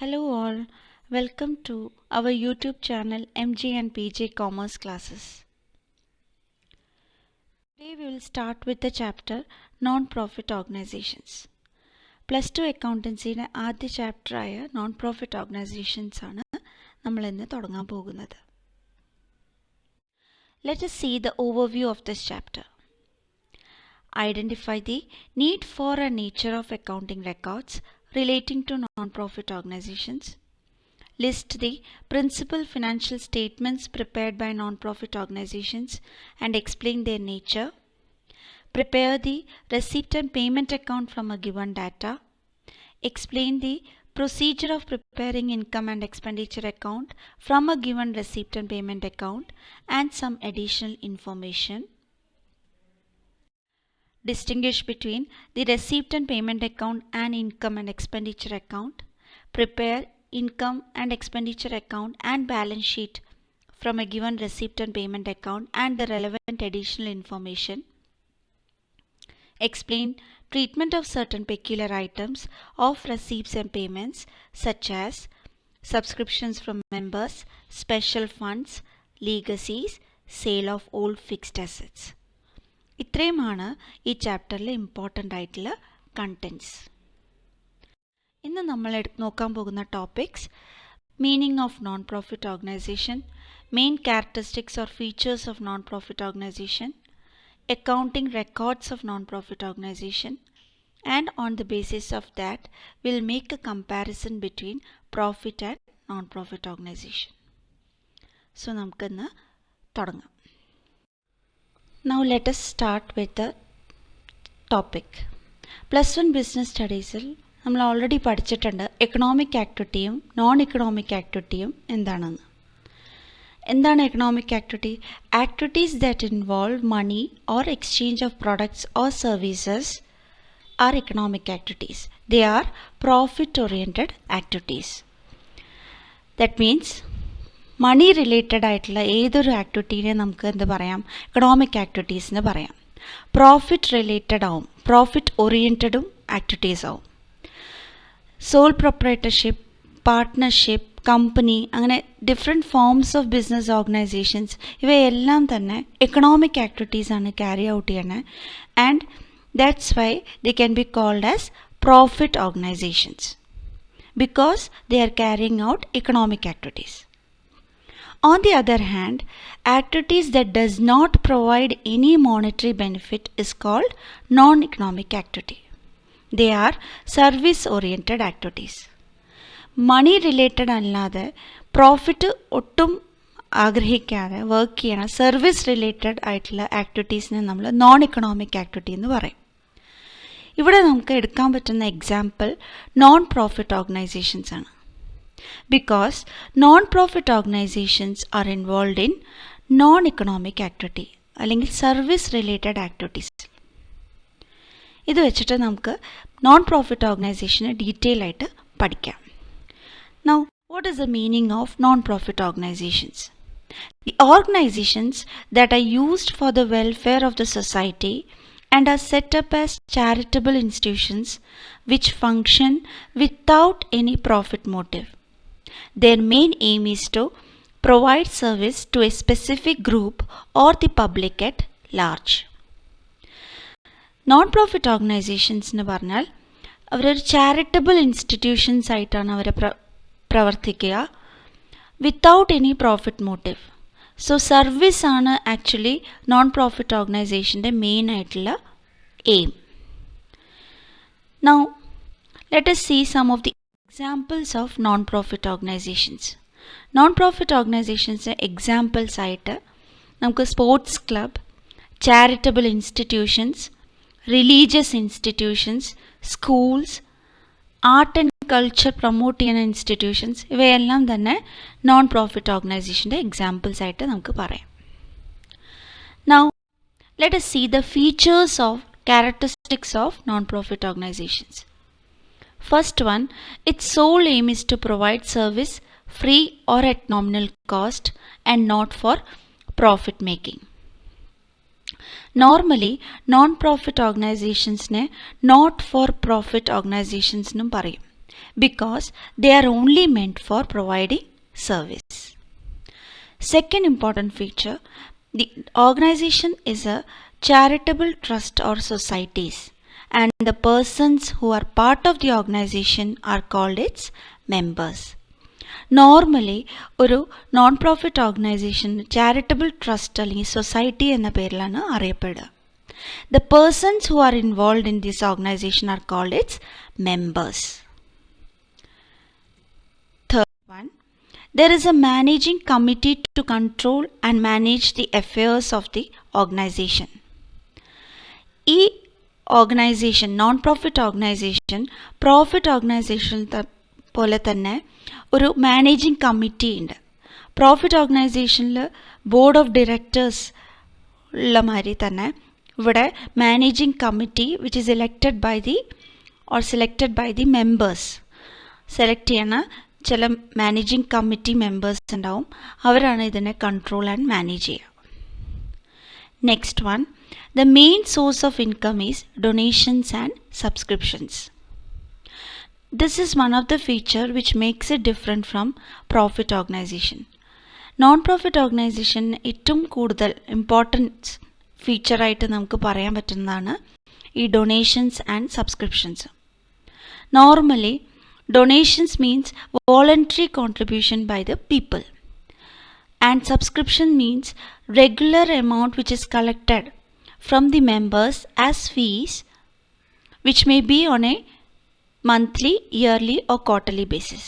Hello all, welcome to our YouTube channel MG and PJ Commerce Classes. Today we will start with the chapter Non-Profit Organizations. Plus 2 അക്കൗണ്ടൻസിയുടെ ആദ്യ ചാപ്റ്ററായ Non-Profit Organizations ആണ് നമ്മൾ ഇന്ന് തുടങ്ങാൻ പോകുന്നത്. Let us see the overview of this chapter. Identify the need for and nature of accounting records relating to non-profit organizations. List the principal financial statements prepared by non-profit organizations and explain their nature. Prepare the receipt and payment account from a given data. Explain the procedure of preparing income and expenditure account from a given receipt and payment account and some additional information. Distinguish between the receipt and payment account and income and expenditure account. Prepare income and expenditure account and balance sheet from a given receipt and payment account and the relevant additional information. Explain treatment of certain peculiar items of receipts and payments such as subscriptions from members, special funds, legacies, sale of old fixed assets. ഇത്രയുമാണ് ഈ ചാപ്റ്ററിലെ important ആയിട്ടുള്ള contents. ഇന്ന് നമ്മൾ നോക്കാൻ പോകുന്ന topics meaning of non profit organisation, main characteristics or features of non profit organisation, accounting records of non-profit organization, and on the basis of that we'll make a comparison between profit and non-profit organization. So നമുക്കിന്ന് തുടങ്ങാം. Now let us start with the topic. +1 business സ്റ്റഡീസിൽ നമ്മൾ already പഠിച്ചിട്ടുണ്ട് economic ആക്ടിവിറ്റിയും non economic ആക്ടിവിറ്റിയും എന്താണെന്ന്. എന്താണ് economic activity? Activities that involve money or exchange of products or services are economic activities. They are profit oriented activities. That means money related ആയിട്ടുള്ള ഏതൊരു ആക്ടിവിറ്റീനെ നമുക്ക് എന്ത് പറയാം? എക്കണോമിക് ആക്ടിവിറ്റീസ് എന്ന് പറയാം. പ്രോഫിറ്റ് റിലേറ്റഡ് ആവും, പ്രോഫിറ്റ് ഓറിയൻറ്റഡും ആക്ടിവിറ്റീസ് ആവും. സോൾ പ്രൊപ്പറേറ്റർഷിപ്പ്, പാർട്ട്ണർഷിപ്പ്, കമ്പനി, അങ്ങനെ different forms of business organisations ഇവയെല്ലാം തന്നെ എക്കണോമിക് ആക്ടിവിറ്റീസാണ് ക്യാരി ഔട്ട് ചെയ്യണത്. And that's why they can be called as profit organisations because they are carrying out economic activities. On the other hand, activities that does not provide any monetary benefit is called non-economic activity. They are service-oriented activities. Money related അല്ലാതെ profit ഒട്ടും ആഗ്രഹിക്കാതെ work ചെയ്യണ service related ആയിട്ടുള്ള ആക്ടിവിറ്റീസിനെ നമ്മൾ non economic activity എന്ന് പറയും. ഇവിടെ നമുക്ക് എടുക്കാൻ പറ്റുന്ന എക്സാമ്പിൾ നോൺ പ്രോഫിറ്റ് ഓർഗനൈസേഷൻസ് ആണ്. Because non-profit organizations are involved in non-economic activity അല്ലെങ്കിൽ സർവീസ് റിലേറ്റഡ് ആക്ടിവിറ്റീസ്. ഇത് വെച്ചിട്ട് നമുക്ക് നോൺ പ്രോഫിറ്റ് ഓർഗനൈസേഷനെ ഡീറ്റെയിൽ ആയിട്ട് പഠിക്കാം. Now, what is the meaning of non-profit organizations? The organizations that are used for the welfare of the society and are set up as charitable institutions which function without any profit motive. Their main aim is to provide service to a specific group or the public at large. Non-profit organizations എന്ന് പറഞ്ഞാൽ അവരൊരു charitable institutions ആയിട്ടാണ് അവർ പ്രവർത്തിക്കുക, without any profit motive. So service ആണ് actually non profit ഓർഗനൈസേഷൻ്റെ main ആയിട്ടുള്ള aim. Now let us see some of the examples of non-profit organizations. Non-profit organizations examples ആയിട്ട് നമുക്ക് sports club, charitable institutions, religious institutions, schools, art and culture promote ചെയ്യുന്ന institutions ഇവയെല്ലാം തന്നെ non profit ഓർഗനൈസേഷൻ്റെ examples ആയിട്ട് നമുക്ക് പറയാം. Now let us see the features of characteristics of non-profit organizations. First one, its sole aim is to provide service free or at nominal cost and not for profit making. Normally, non-profit organizations ne not for profit organizations നും പറയും. because they are only meant for providing service. Second important feature, the organization is a charitable trust or societies, and the persons who are part of the organization are called its members. Normally ഒരു non profit organisation charitable trust അല്ലെങ്കിൽ society എന്ന പേരിലാണ് അറിയപ്പെടുക. The persons who are involved in this organization are called its members. Third one, there is a managing committee to control and manage the affairs of the organization. ഈ organisation non profit organisation profit organisation പോലെ തന്നെ ഒരു managing committee ഉണ്ട്. Profit ഓർഗനൈസേഷനിൽ board of directors ഉള്ള മാതിരി തന്നെ ഇവിടെ managing committee which is elected by the or selected by the members. Select ചെയ്യണ ചില മാനേജിംഗ് കമ്മിറ്റി മെമ്പേഴ്സ് ഉണ്ടാവും. അവരാണ് ഇതിനെ കൺട്രോൾ ആൻഡ് മാനേജ് ചെയ്യുക. Next one, the main source of income is donations and subscriptions. This is one of the feature which makes it different from profit organization. Non-profit organization ഏറ്റവും കൂടുതൽ important ഫീച്ചറായിട്ട് നമുക്ക് പറയാൻ പറ്റുന്നതാണ് ഈ donations and subscriptions. Normally donations means voluntary contribution by the people and subscription means regular amount which is collected from the members as fees, which may be on a monthly, yearly or quarterly basis.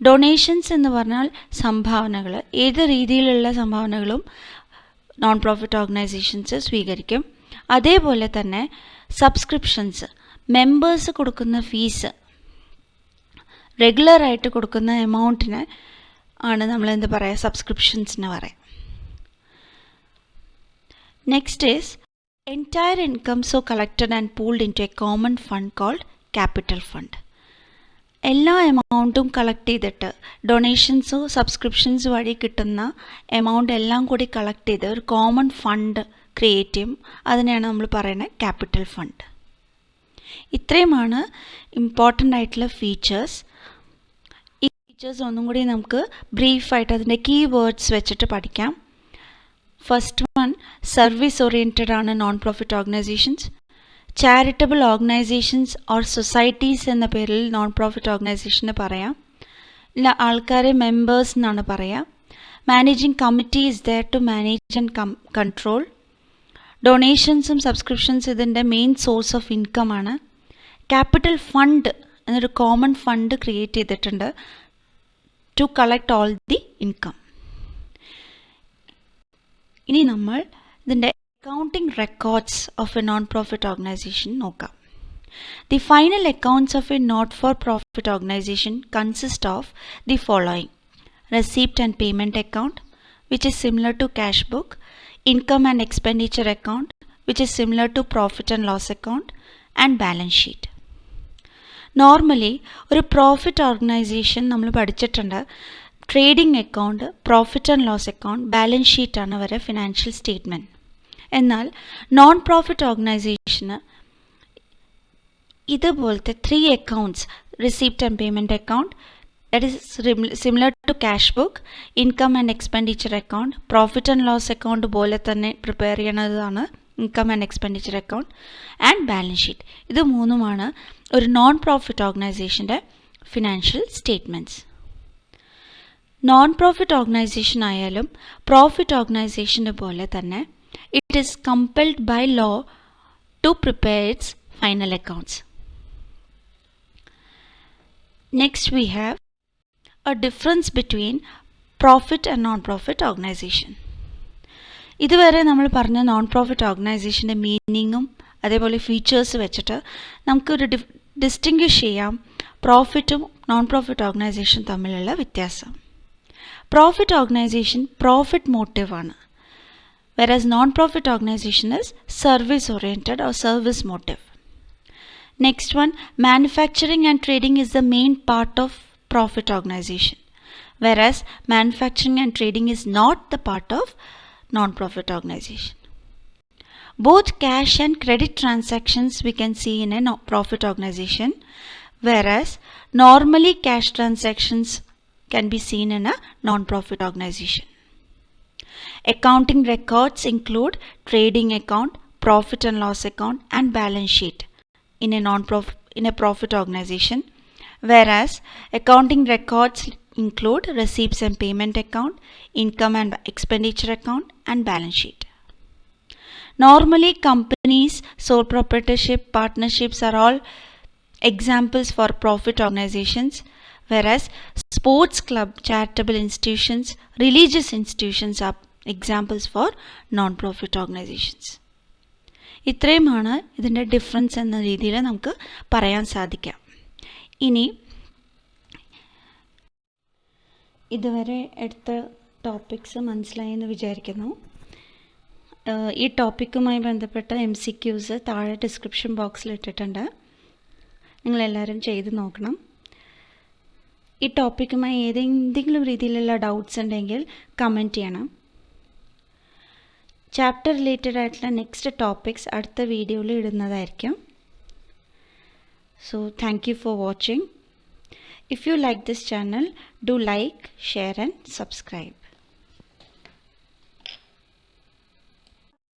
Donations എന്ന് പറഞ്ഞാൽ സംഭാവനകൾ. ഏത് രീതിയിലുള്ള സംഭാവനകളും non profit organisations സ്വീകരിക്കും. അതേപോലെ തന്നെ subscriptions, members കൊടുക്കുന്ന ഫീസ്, റെഗുലറായിട്ട് കൊടുക്കുന്ന എമൗണ്ടിന് ആണ് നമ്മൾ എന്ത് പറയുക, സബ്സ്ക്രിപ്ഷൻസ് എന്ന് പറയാം. Next is entire income so collected and pooled into a common fund called capital fund. എല്ലാ എമൗണ്ടും കളക്ട് ചെയ്തിട്ട് ഡൊണേഷൻസോ സബ്സ്ക്രിപ്ഷൻസ് വഴി കിട്ടുന്ന എമൗണ്ട് എല്ലാം കൂടി കളക്ട് ചെയ്ത് ഒരു കോമൺ ഫണ്ട് ക്രിയേറ്റ് ചെയ്യും. അതിനെയാണ് നമ്മൾ പറയുന്നത് ക്യാപിറ്റൽ ഫണ്ട്. ഇത്രയുമാണ് ഇമ്പോർട്ടൻ്റ് ആയിട്ടുള്ള ഫീച്ചേഴ്സ്. ഈ ഫീച്ചേഴ്സ് ഒന്നും കൂടി നമുക്ക് ബ്രീഫായിട്ട് അതിൻ്റെ കീ വേർഡ്സ് വെച്ചിട്ട് പഠിക്കാം. ഫസ്റ്റ് വൺ, സർവീസ് ഓറിയൻറ്റഡ് ആണ് non profit organisations. Charitable organisations or societies എന്ന പേരിൽ നോൺ പ്രോഫിറ്റ് ഓർഗനൈസേഷന് പറയാം. ഇല്ല, ആൾക്കാരെ മെമ്പേഴ്സ് എന്നാണ് പറയാം. Managing committee is there to manage and control. ഡൊണേഷൻസും സബ്സ്ക്രിപ്ഷൻസ് ഇതിൻ്റെ മെയിൻ സോഴ്സ് ഓഫ് ഇൻകം ആണ്. ക്യാപിറ്റൽ ഫണ്ട് എന്നൊരു കോമൺ ഫണ്ട് ക്രിയേറ്റ് ചെയ്തിട്ടുണ്ട് to collect all the income. ഇനി നമ്മൾ ഇതിൻ്റെ accounting records of a non profit organisation നോക്കാം. The final accounts of a not for profit organisation consist of the following: receipt and payment account, which is similar to cash book; income and expenditure account, which is similar to profit and loss account; and balance sheet. Normally ഒരു profit organisation നമ്മൾ പഠിച്ചിട്ടുണ്ട്. Trading account, profit and loss account, balance ഷീറ്റാണ് അവരെ financial statement. എന്നാൽ non profit ഓർഗനൈസേഷന് ഇതുപോലത്തെ 3 accounts, receipt and payment account, that is similar to cash book, income and expenditure account, profit and loss account പോലെ തന്നെ prepare ചെയ്യണതാണ് income and expenditure account, and balance sheet. ഇത് മൂന്നുമാണ് ഒരു non profit ഓർഗനൈസേഷൻ്റെ financial statements. Non profit organisation ആയാലും profit ഓർഗനൈസേഷനെ പോലെ തന്നെ it is compelled by law to prepare its final accounts. Next we have a difference between profit and non-profit organization. ഇതുവരെ നമ്മൾ പറഞ്ഞ നോൺ പ്രോഫിറ്റ് ഓർഗനൈസേഷൻ്റെ മീനിങ്ങും അതേപോലെ ഫീച്ചേഴ്സ് വെച്ചിട്ട് നമുക്കൊരു ഡിസ്റ്റിങ്വിഷ് ചെയ്യാം പ്രോഫിറ്റും നോൺ പ്രോഫിറ്റ് ഓർഗനൈസേഷൻ തമ്മിലുള്ള വ്യത്യാസം. പ്രോഫിറ്റ് ഓർഗനൈസേഷൻ പ്രോഫിറ്റ് മോട്ടീവ് ആണ്, whereas non-profit organization is service oriented or service motive. Next one, manufacturing and trading is the main part of profit organization, whereas manufacturing and trading is not the part of non-profit organization. Both cash and credit transactions we can see in a profit organization, whereas normally cash transactions can be seen in a non-profit organization. Accounting records include trading account, profit and loss account, and balance sheet in a profit organization, whereas accounting records include receipts and payment account, income and expenditure account, and balance sheet. Normally, companies, sole proprietorship, partnerships are all examples for profit organizations, whereas sports club, charitable institutions, religious institutions are examples for non-profit organizations. ഇത്രയുമാണ് ഇതിൻ്റെ difference എന്ന രീതിയിൽ നമുക്ക് പറയാൻ സാധിക്കാം. ഇനി ഇതുവരെ എടുത്ത topics മനസ്സിലായി എന്ന് വിചാരിക്കുന്നു. ഈ ടോപ്പിക്കുമായി ബന്ധപ്പെട്ട MCQs താഴെ ഡിസ്ക്രിപ്ഷൻ ബോക്സിൽ ഇട്ടിട്ടുണ്ട്. നിങ്ങളെല്ലാവരും ചെയ്ത് നോക്കണം. ഈ ടോപ്പിക്കുമായി ഏതെങ്കിലും രീതിയിലുള്ള ഡൗട്ട്സ് ഉണ്ടെങ്കിൽ കമൻറ്റ് ചെയ്യണം. ചാപ്റ്റർ റിലേറ്റഡ് ആയിട്ടുള്ള നെക്സ്റ്റ് ടോപ്പിക്സ് അടുത്ത വീഡിയോയിൽ ഇടുന്നതായിരിക്കും. So thank you for watching. If you like this channel, do like, share and subscribe.